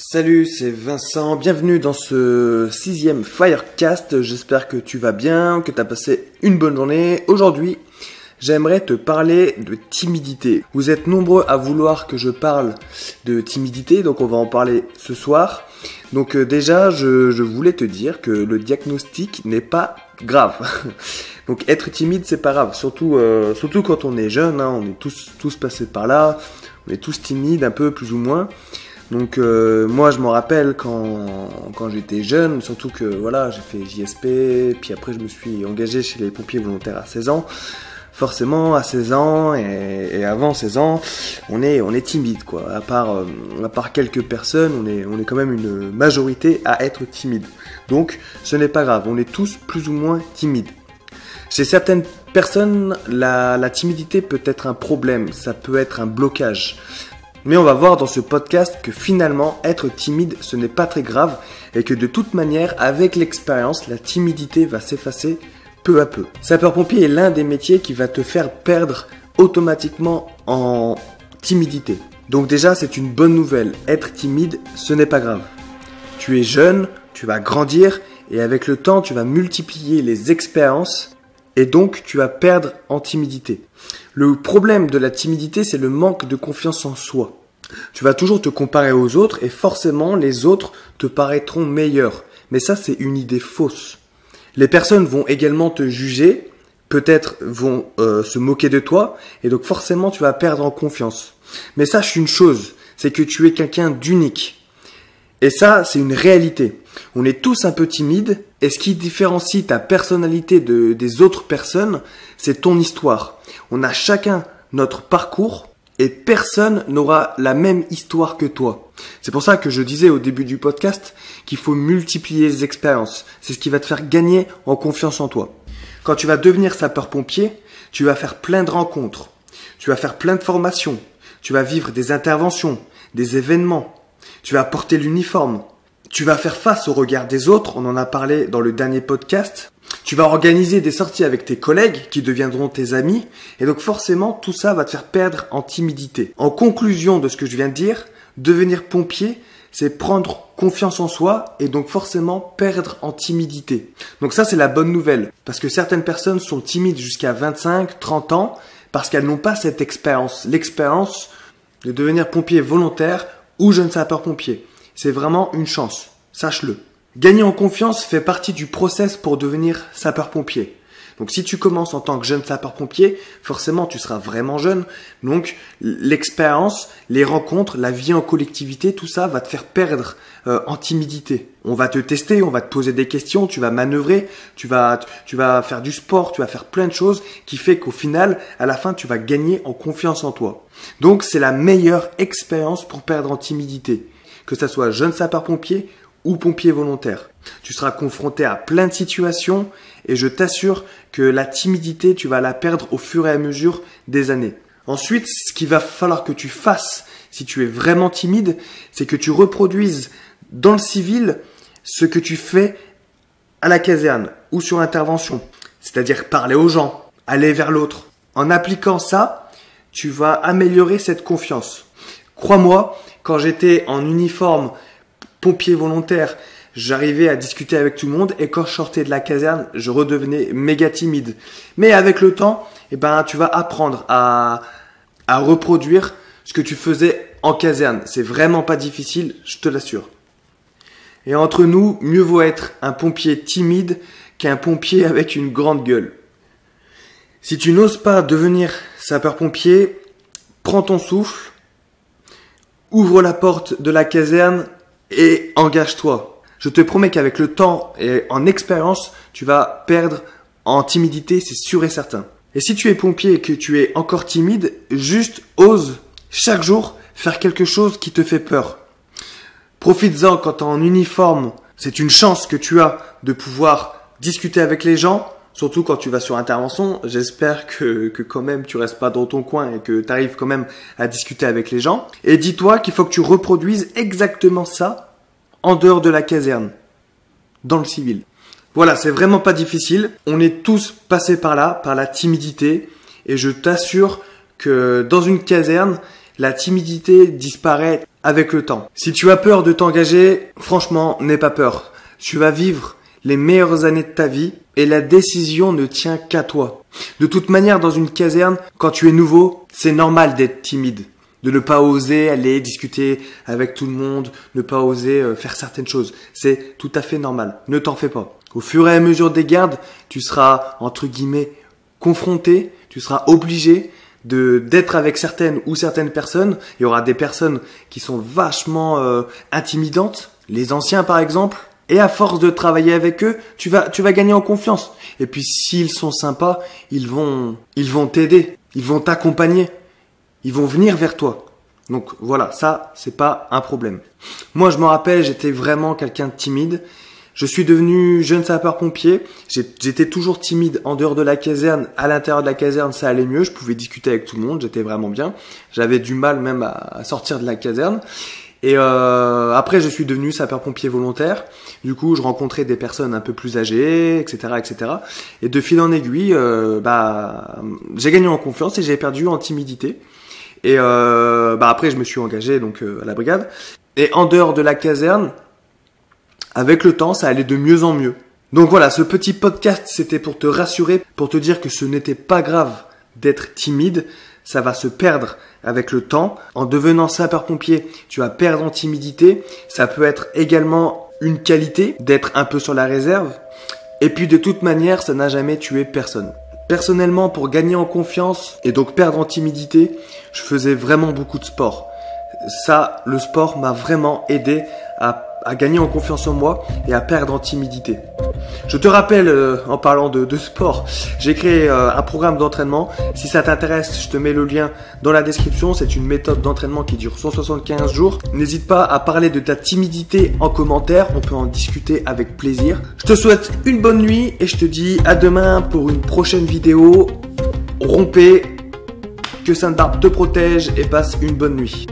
Salut, c'est Vincent, bienvenue dans ce 6e Firecast, j'espère que tu vas bien, que tu as passé une bonne journée. Aujourd'hui, j'aimerais te parler de timidité. Vous êtes nombreux à vouloir que je parle de timidité, donc on va en parler ce soir. Donc déjà, je voulais te dire que le diagnostic n'est pas grave. Donc être timide, c'est pas grave, surtout quand on est jeune, hein, on est tous passés par là, on est tous timides, un peu plus ou moins. Donc moi je m'en rappelle quand j'étais jeune, surtout que voilà, j'ai fait JSP, puis après je me suis engagé chez les pompiers volontaires à 16 ans. Forcément à 16 ans et avant 16 ans, on est timide quoi. À part quelques personnes, on est quand même une majorité à être timide. Donc ce n'est pas grave, on est tous plus ou moins timides. Chez certaines personnes, la timidité peut être un problème, ça peut être un blocage. Mais on va voir dans ce podcast que finalement, être timide, ce n'est pas très grave et que de toute manière, avec l'expérience, la timidité va s'effacer peu à peu. Sapeur-pompier est l'un des métiers qui va te faire perdre automatiquement en timidité. Donc déjà, c'est une bonne nouvelle. Être timide, ce n'est pas grave. Tu es jeune, tu vas grandir et avec le temps, tu vas multiplier les expériences et donc tu vas perdre en timidité. Le problème de la timidité, c'est le manque de confiance en soi. Tu vas toujours te comparer aux autres et forcément les autres te paraîtront meilleurs. Mais ça, c'est une idée fausse. Les personnes vont également te juger, peut-être vont se moquer de toi et donc forcément tu vas perdre en confiance. Mais sache une chose, c'est que tu es quelqu'un d'unique. Et ça, c'est une réalité. On est tous un peu timides et ce qui différencie ta personnalité des autres personnes, c'est ton histoire. On a chacun notre parcours et personne n'aura la même histoire que toi. C'est pour ça que je disais au début du podcast qu'il faut multiplier les expériences. C'est ce qui va te faire gagner en confiance en toi. Quand tu vas devenir sapeur-pompier, tu vas faire plein de rencontres, tu vas faire plein de formations, tu vas vivre des interventions, des événements, tu vas porter l'uniforme, tu vas faire face au regard des autres, on en a parlé dans le dernier podcast. Tu vas organiser des sorties avec tes collègues qui deviendront tes amis et donc forcément tout ça va te faire perdre en timidité. En conclusion de ce que je viens de dire, devenir pompier, c'est prendre confiance en soi et donc forcément perdre en timidité. Donc ça c'est la bonne nouvelle parce que certaines personnes sont timides jusqu'à 25, 30 ans parce qu'elles n'ont pas cette expérience. L'expérience de devenir pompier volontaire ou jeune sapeur-pompier. C'est vraiment une chance, sache-le. Gagner en confiance fait partie du process pour devenir sapeur-pompier. Donc si tu commences en tant que jeune sapeur-pompier, forcément tu seras vraiment jeune. Donc l'expérience, les rencontres, la vie en collectivité, tout ça va te faire perdre en timidité. On va te tester, on va te poser des questions, tu vas manœuvrer, tu vas faire du sport, tu vas faire plein de choses qui fait qu'au final, à la fin, tu vas gagner en confiance en toi. Donc c'est la meilleure expérience pour perdre en timidité. Que ça soit jeune sapeur-pompier ou pompier volontaire. Tu seras confronté à plein de situations et je t'assure que la timidité, tu vas la perdre au fur et à mesure des années. Ensuite, ce qu'il va falloir que tu fasses si tu es vraiment timide, c'est que tu reproduises dans le civil ce que tu fais à la caserne ou sur intervention. C'est-à-dire parler aux gens, aller vers l'autre. En appliquant ça, tu vas améliorer cette confiance. Crois-moi, quand j'étais en uniforme pompier volontaire, j'arrivais à discuter avec tout le monde et quand je sortais de la caserne, je redevenais méga timide. Mais avec le temps, tu vas apprendre à reproduire ce que tu faisais en caserne. C'est vraiment pas difficile, je te l'assure. Et entre nous, mieux vaut être un pompier timide qu'un pompier avec une grande gueule. Si tu n'oses pas devenir sapeur-pompier, prends ton souffle, ouvre la porte de la caserne et engage-toi. Je te promets qu'avec le temps et en expérience, tu vas perdre en timidité, c'est sûr et certain. Et si tu es pompier et que tu es encore timide, juste ose chaque jour faire quelque chose qui te fait peur. Profites-en quand tu es en uniforme. C'est une chance que tu as de pouvoir discuter avec les gens. Surtout quand tu vas sur intervention, j'espère que quand même tu restes pas dans ton coin et que tu arrives quand même à discuter avec les gens. Et dis-toi qu'il faut que tu reproduises exactement ça en dehors de la caserne, dans le civil. Voilà, c'est vraiment pas difficile. On est tous passés par là, par la timidité. Et je t'assure que dans une caserne, la timidité disparaît avec le temps. Si tu as peur de t'engager, franchement, n'aie pas peur. Tu vas vivre les meilleures années de ta vie et la décision ne tient qu'à toi. De toute manière, dans une caserne, quand tu es nouveau, c'est normal d'être timide, de ne pas oser aller discuter avec tout le monde, ne pas oser faire certaines choses. C'est tout à fait normal. Ne t'en fais pas. Au fur et à mesure des gardes, tu seras, entre guillemets, confronté, tu seras obligé d'être avec certaines personnes. Il y aura des personnes qui sont vachement intimidantes, les anciens par exemple. Et à force de travailler avec eux, tu vas gagner en confiance. Et puis s'ils sont sympas, ils vont t'aider, ils vont t'accompagner, ils vont venir vers toi. Donc voilà, ça c'est pas un problème. Moi je me rappelle, j'étais vraiment quelqu'un de timide. Je suis devenu jeune sapeur-pompier. J'étais toujours timide en dehors de la caserne. À l'intérieur de la caserne, ça allait mieux. Je pouvais discuter avec tout le monde. J'étais vraiment bien. J'avais du mal même à sortir de la caserne. Et après, je suis devenu sapeur-pompier volontaire. Du coup, je rencontrais des personnes un peu plus âgées, etc., etc. Et de fil en aiguille, j'ai gagné en confiance et j'ai perdu en timidité. Et après, je me suis engagé donc à la brigade. Et en dehors de la caserne, avec le temps, ça allait de mieux en mieux. Donc voilà, ce petit podcast, c'était pour te rassurer, pour te dire que ce n'était pas grave d'être timide. Ça va se perdre avec le temps. En devenant sapeur-pompier, tu vas perdre en timidité. Ça peut être également une qualité d'être un peu sur la réserve. Et puis de toute manière, ça n'a jamais tué personne. Personnellement, pour gagner en confiance et donc perdre en timidité, je faisais vraiment beaucoup de sport. Ça, le sport m'a vraiment aidé à gagner en confiance en moi et à perdre en timidité. Je te rappelle, en parlant de sport, j'ai créé un programme d'entraînement. Si ça t'intéresse, je te mets le lien dans la description. C'est une méthode d'entraînement qui dure 175 jours. N'hésite pas à parler de ta timidité en commentaire. On peut en discuter avec plaisir. Je te souhaite une bonne nuit et je te dis à demain pour une prochaine vidéo. Rompez, que Sainte Barbe te protège et passe une bonne nuit.